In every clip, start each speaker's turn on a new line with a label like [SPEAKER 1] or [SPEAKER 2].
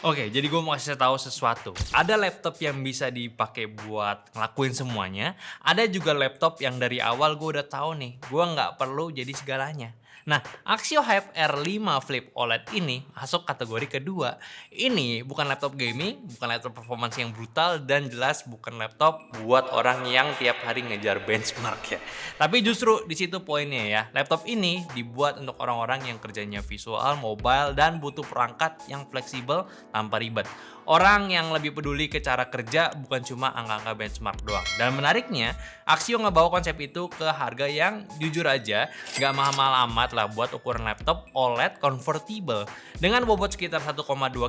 [SPEAKER 1] Oke, jadi gue mau kasih tahu sesuatu. Ada laptop yang bisa dipakai buat ngelakuin semuanya. Ada juga laptop yang dari awal gue udah tahu nih, gue nggak perlu jadi segalanya. Nah, Axio Hype R5 Flip OLED ini masuk kategori kedua. Ini bukan laptop gaming, bukan laptop performance yang brutal, dan jelas bukan laptop buat orang yang tiap hari ngejar benchmark ya. Tapi justru di situ poinnya ya. Laptop ini dibuat untuk orang-orang yang kerjanya visual, mobile, dan butuh perangkat yang fleksibel tanpa ribet. Orang yang lebih peduli ke cara kerja bukan cuma angka-angka benchmark doang. Dan menariknya, Axio ngebawa konsep itu ke harga yang jujur aja nggak mahal-mahal amat lah buat ukuran laptop OLED convertible. Dengan bobot sekitar 1,2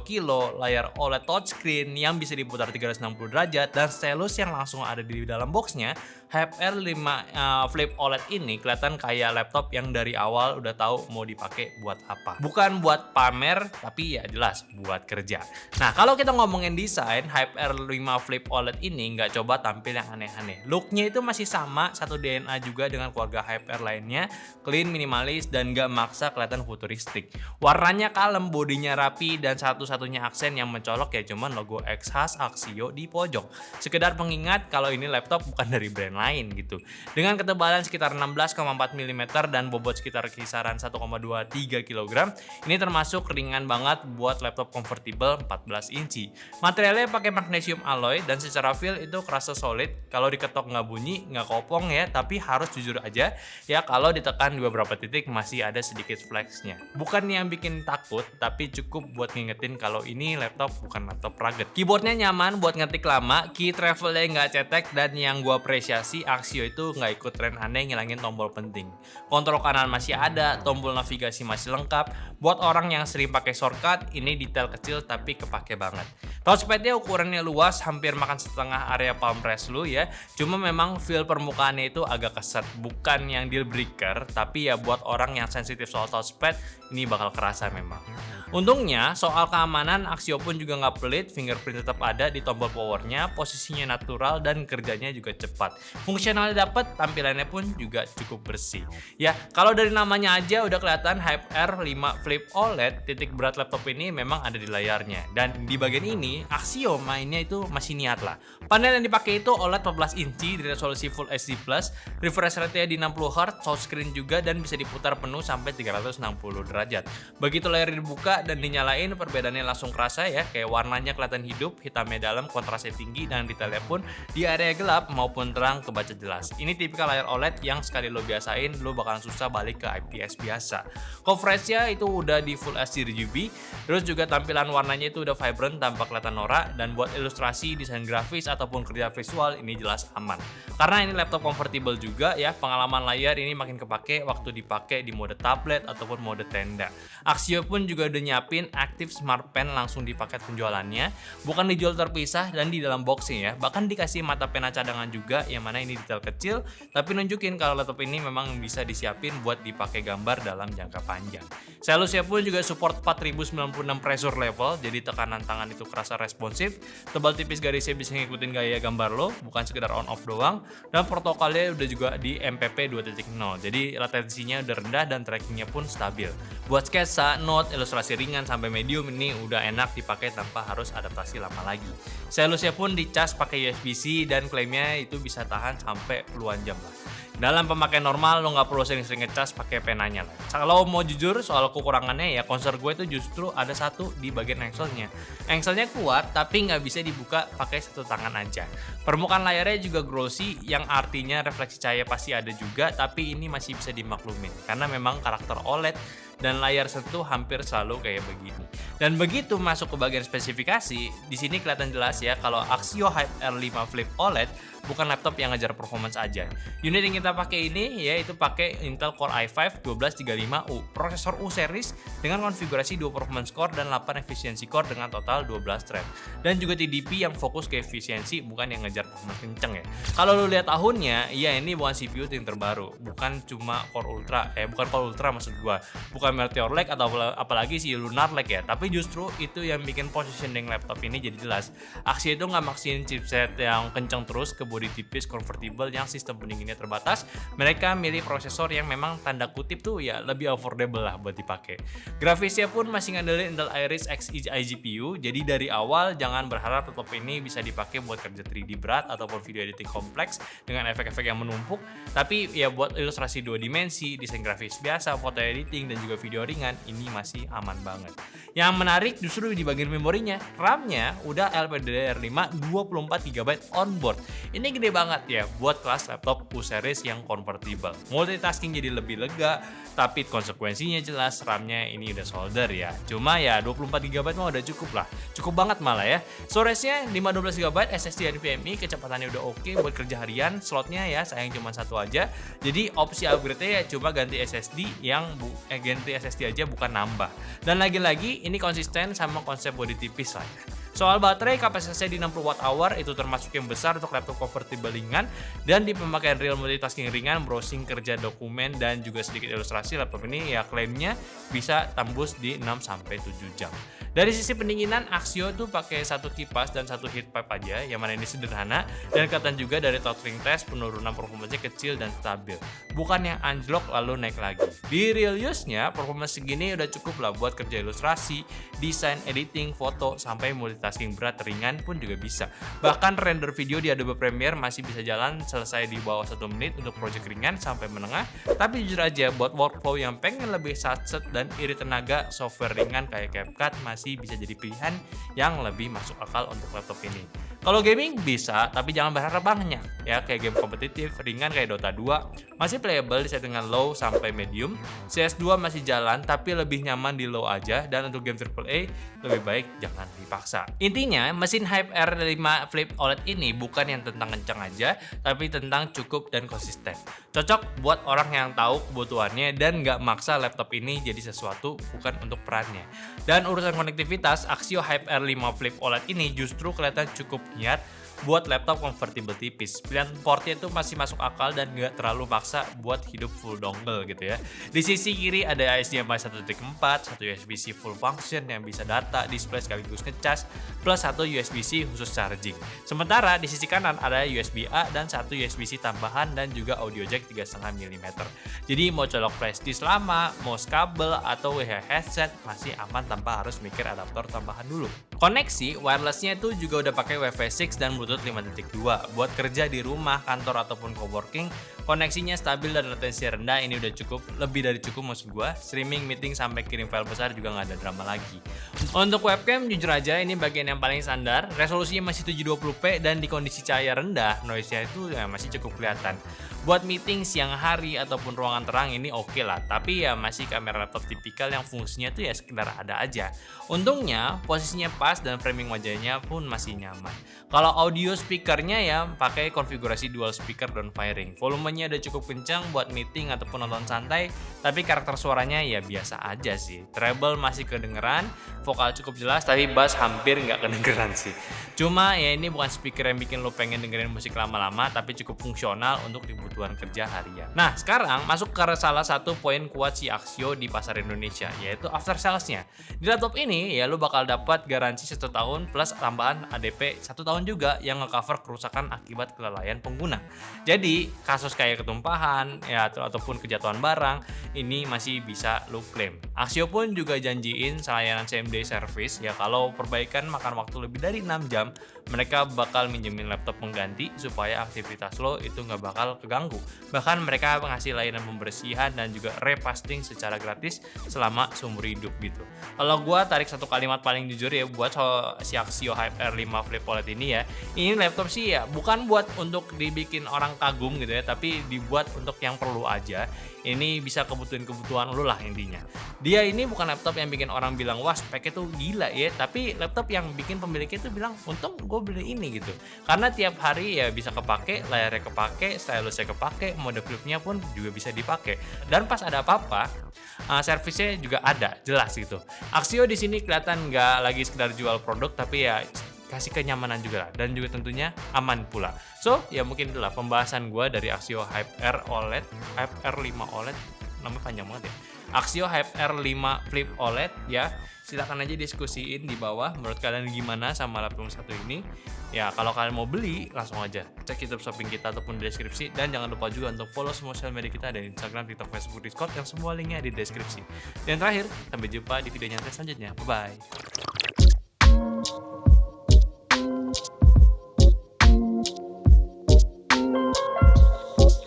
[SPEAKER 1] kilo, layar OLED touchscreen yang bisa diputar 360 derajat, dan stylus yang langsung ada di dalam boxnya, Hype R5 Flip OLED ini kelihatan kayak laptop yang dari awal udah tahu mau dipakai buat apa. Bukan buat pamer, tapi ya jelas buat kerja. Nah, kalau kita ngomongin desain, Hype R5 Flip OLED ini nggak coba tampil yang aneh-aneh. Looknya itu masih sama, satu DNA juga dengan keluarga Hype R lainnya, clean, minimalis, dan nggak maksa kelihatan futuristik. Warnanya kalem, bodinya rapi, dan satu-satunya aksen yang mencolok ya cuman logo X khas Axio di pojok. Sekedar pengingat kalau ini laptop bukan dari brand lain gitu. Dengan ketebalan sekitar 16,4 mm dan bobot sekitar kisaran 1,23 kg, ini termasuk ringan banget buat laptop convertible 14 inci. Materialnya pakai magnesium alloy dan secara feel itu kerasa solid. Kalau diketok nggak bunyi, nggak kopong ya, tapi harus jujur aja ya kalau ditekan di beberapa titik masih ada sedikit flexnya. Bukan yang bikin takut, tapi cukup buat ngingetin kalau ini laptop bukan laptop rugged. Keyboardnya nyaman buat ngetik lama, key travelnya nggak cetek, dan yang gua apresiasi Axio itu nggak ikut tren aneh ngilangin tombol penting. Kontrol kanan masih ada, tombol navigasi masih lengkap. Buat orang yang sering pakai shortcut, ini detail kecil tapi kepake banget. Touchpadnya ukurannya luas, hampir makan setengah area palm press lu ya. Cuma memang feel permukaannya itu agak keset, bukan yang deal breaker, tapi ya buat orang yang sensitif soal touchpad, ini bakal kerasa memang. Untungnya, soal keamanan, Axio pun juga nggak pelit, fingerprint tetap ada di tombol powernya, posisinya natural, dan kerjanya juga cepat. Fungsionalnya dapat, tampilannya pun juga cukup bersih. Ya, kalau dari namanya aja udah kelihatan Hype R5 Flip OLED, titik berat laptop ini memang ada di layarnya. Dan di bagian ini, Axio mainnya itu masih niat lah. Panel yang dipakai itu OLED 14 inci di resolusi Full HD+, refresh rate-nya di 60Hz, touchscreen juga, dan bisa diputar penuh sampai 360 derajat. Begitu layar dibuka dan dinyalain, perbedaannya langsung kerasa ya, kayak warnanya kelihatan hidup, hitamnya dalam, kontrasnya tinggi, dan detailnya pun di area gelap maupun terang kebaca jelas. Ini tipikal layar OLED yang sekali lo biasain, lo bakalan susah balik ke IPS biasa. Coveragenya itu udah di Full HD RGB, terus juga tampilan warnanya itu udah vibrant tanpa kelihatan norak, dan buat ilustrasi, desain grafis, ataupun kerja visual ini jelas aman. Karena ini laptop convertible juga ya, pengalaman layar ini makin kepake waktu dipakai di mode tablet ataupun mode tenda. Axio pun juga udah nyiapin Active Smart Pen langsung di paket penjualannya, bukan dijual terpisah dan di dalam boxing ya, bahkan dikasih mata pena cadangan juga, yang mana ini detail kecil tapi nunjukin kalau laptop ini memang bisa disiapin buat dipakai gambar dalam jangka panjang. Stelusnya pun juga support 4096 pressure level, jadi tekanan tangan itu kerasa responsif, tebal tipis garisnya bisa ngikutin gaya gambar lo, bukan sekedar on off doang, dan protokolnya udah juga di MPP 2.0, jadi latensinya udah rendah dan trackingnya pun stabil. Buat sketsa, note, ilustrasi ringan sampai medium ini udah enak dipakai tanpa harus adaptasi lama lagi. Stelusnya pun dicas pakai USB-C dan klaimnya itu bisa tahan sampai puluhan jam lah. Dalam pemakaian normal lo nggak perlu sering-sering ngecas pakai penanya lah. Kalau mau jujur soal kekurangannya ya, concern gue itu justru ada satu di bagian engselnya. Engselnya kuat tapi nggak bisa dibuka pakai satu tangan aja. Permukaan layarnya juga glossy, yang artinya refleksi cahaya pasti ada juga, tapi ini masih bisa dimaklumin karena memang karakter OLED dan layar sentuh hampir selalu kayak begini. Dan begitu masuk ke bagian spesifikasi, di sini kelihatan jelas ya kalau Axio Hype R5 Flip OLED bukan laptop yang ngejar performance aja. Unit yang kita pakai ini yaitu pakai Intel Core i5 1235U, prosesor U series dengan konfigurasi 2 performance core dan 8 efisiensi core dengan total 12 thread. Dan juga TDP yang fokus ke efisiensi, bukan yang ngejar performance kenceng ya. Kalau lu lihat tahunnya, ya ini bukan CPU yang terbaru, bukan cuma bukan Core Ultra maksud gua, bukan Meteor Lake atau apalagi si Lunar Lake ya, tapi justru itu yang bikin positioning laptop ini jadi jelas. Axio itu nggak maksin chipset yang kenceng terus ke body tipis convertible yang sistem pendinginnya terbatas, mereka milih prosesor yang memang tanda kutip tuh ya lebih affordable lah buat dipakai. Grafisnya pun masih ngandelin Intel Iris Xe iGPU, jadi dari awal jangan berharap laptop ini bisa dipakai buat kerja 3D berat ataupun video editing kompleks dengan efek-efek yang menumpuk, tapi ya buat ilustrasi 2 dimensi, desain grafis biasa, foto editing, dan juga video ringan, ini masih aman banget. Yang menarik justru di bagian memorinya, RAM-nya udah LPDDR5 24GB onboard. Ini gede banget ya buat kelas laptop U series yang convertible. Multitasking jadi lebih lega, tapi konsekuensinya jelas RAM-nya ini udah solder ya. Cuma ya 24GB mah udah cukup lah. Cukup banget malah ya. Storage-nya 512GB SSD NVMe, kecepatannya udah oke buat kerja harian. Slotnya ya sayang cuma satu aja. Jadi opsi upgrade-nya ya cuma ganti SSD ganti SSD aja bukan nambah. Dan lagi-lagi ini konsisten sama konsep body tipis lah ya. Soal baterai, kapasitasnya di 60Wh itu termasuk yang besar untuk laptop convertible ringan, dan di pemakaian real multitasking ringan, browsing, kerja dokumen, dan juga sedikit ilustrasi, laptop ini ya klaimnya bisa tembus di 6-7 jam. Dari sisi pendinginan, Axio tuh pakai satu kipas dan satu heat pipe aja, yang mana ini sederhana, dan kelihatan juga dari throttling test penurunan performanya kecil dan stabil. Bukan yang anjlok lalu naik lagi. Di real use-nya, performance segini udah cukup lah buat kerja ilustrasi, desain, editing, foto, sampai multitasking berat ringan pun juga bisa. Bahkan render video di Adobe Premiere masih bisa jalan selesai di bawah 1 menit untuk project ringan sampai menengah. Tapi jujur aja buat workflow yang pengen lebih satset dan irit tenaga, software ringan kayak CapCut masih bisa jadi pilihan yang lebih masuk akal untuk laptop ini. Kalau gaming bisa, tapi jangan berharap banyak ya, kayak game kompetitif ringan kayak Dota 2 masih playable di settingan low sampai medium. CS2 masih jalan tapi lebih nyaman di low aja, dan untuk game AAA lebih baik jangan dipaksa. Intinya, mesin Hyper R5 Flip OLED ini bukan yang tentang kencang aja, tapi tentang cukup dan konsisten. Cocok buat orang yang tahu kebutuhannya dan nggak maksa laptop ini jadi sesuatu bukan untuk perannya. Dan urusan konektivitas, Axio Hyper R5 Flip OLED ini justru kelihatan cukup niat buat laptop convertible tipis. Pilihan portnya itu masih masuk akal dan nggak terlalu maksa buat hidup full dongle gitu ya. Di sisi kiri ada HDMI 1.4, satu USB-C full function yang bisa data, display sekaligus ngecas, plus satu USB-C khusus charging. Sementara di sisi kanan ada USB-A dan satu USB-C tambahan dan juga audio jack 3,5 mm. Jadi mau colok flash disk lama, mau kabel atau headset masih aman tanpa harus mikir adaptor tambahan dulu. Koneksi wirelessnya itu juga udah pakai Wi-Fi 6 dan Bluetooth 5.2. Buat kerja di rumah, kantor ataupun coworking, koneksinya stabil dan latensi rendah, ini udah cukup, lebih dari cukup maksud gua. Streaming, meeting, sampai kirim file besar juga nggak ada drama lagi. Untuk webcam, jujur aja ini bagian yang paling standar. Resolusinya masih 720p dan di kondisi cahaya rendah, noise-nya itu ya masih cukup kelihatan. Buat meeting siang hari ataupun ruangan terang ini oke lah, tapi ya masih kamera laptop tipikal yang fungsinya tuh ya sekedar ada aja. Untungnya posisinya pas dan framing wajahnya pun masih nyaman. Kalau audio speakernya ya pakai konfigurasi dual speaker down firing. Volumenya udah cukup kencang buat meeting ataupun nonton santai, tapi karakter suaranya ya biasa aja sih. Treble masih kedengeran, vokal cukup jelas, tapi bass hampir nggak kedengeran sih. Cuma ya ini bukan speaker yang bikin lo pengen dengerin musik lama-lama, tapi cukup fungsional untuk kebutuhan kerja harian. Nah, sekarang masuk ke salah satu poin kuat si Axio di pasar Indonesia, yaitu after sales-nya. Di laptop ini ya lo bakal dapat garansi 1 tahun plus tambahan ADP 1 tahun juga yang nge-cover kerusakan akibat kelalaian pengguna. Jadi, kasus kayak ketumpahan ya ataupun kejatuhan barang ini masih bisa lo klaim. Axio pun juga janjiin layanan same day service ya, kalau perbaikan makan waktu lebih dari 6 jam, mereka bakal minjemin laptop pengganti supaya aktivitas lo itu nggak bakal keganggu. Bahkan mereka ngasih layanan pembersihan dan juga repasting secara gratis selama seumur hidup gitu. Kalau gua tarik satu kalimat paling jujur ya buat si Axio Hyper R5 Flip OLED ini ya, ini laptop sih ya bukan buat untuk dibikin orang kagum gitu ya, tapi dibuat untuk yang perlu aja. Ini bisa kebutuhan lu lah intinya. Dia ini bukan laptop yang bikin orang bilang wah speknya tuh gila ya, tapi laptop yang bikin pemiliknya tuh bilang untung gue beli ini gitu. Karena tiap hari ya bisa kepake, layarnya kepake, stylusnya kepake, mode flipnya pun juga bisa dipakai. Dan pas ada apa-apa, servisnya juga ada, jelas gitu. Axio di sini kelihatan nggak lagi sekedar jual produk, tapi ya kasih kenyamanan juga lah, dan juga tentunya aman pula. So ya mungkin itulah pembahasan gue dari Axio Hyper R5 OLED, namanya panjang banget ya. Axio Hype R5 Flip OLED ya. Silahkan aja diskusiin di bawah menurut kalian gimana sama laptop satu ini. Ya kalau kalian mau beli langsung aja cek YouTube shopping kita ataupun di deskripsi, dan jangan lupa juga untuk follow semua sosial media kita, ada Instagram, TikTok, Facebook, Discord yang semua linknya di deskripsi. Dan terakhir, sampai jumpa di video nyantai selanjutnya. Bye bye.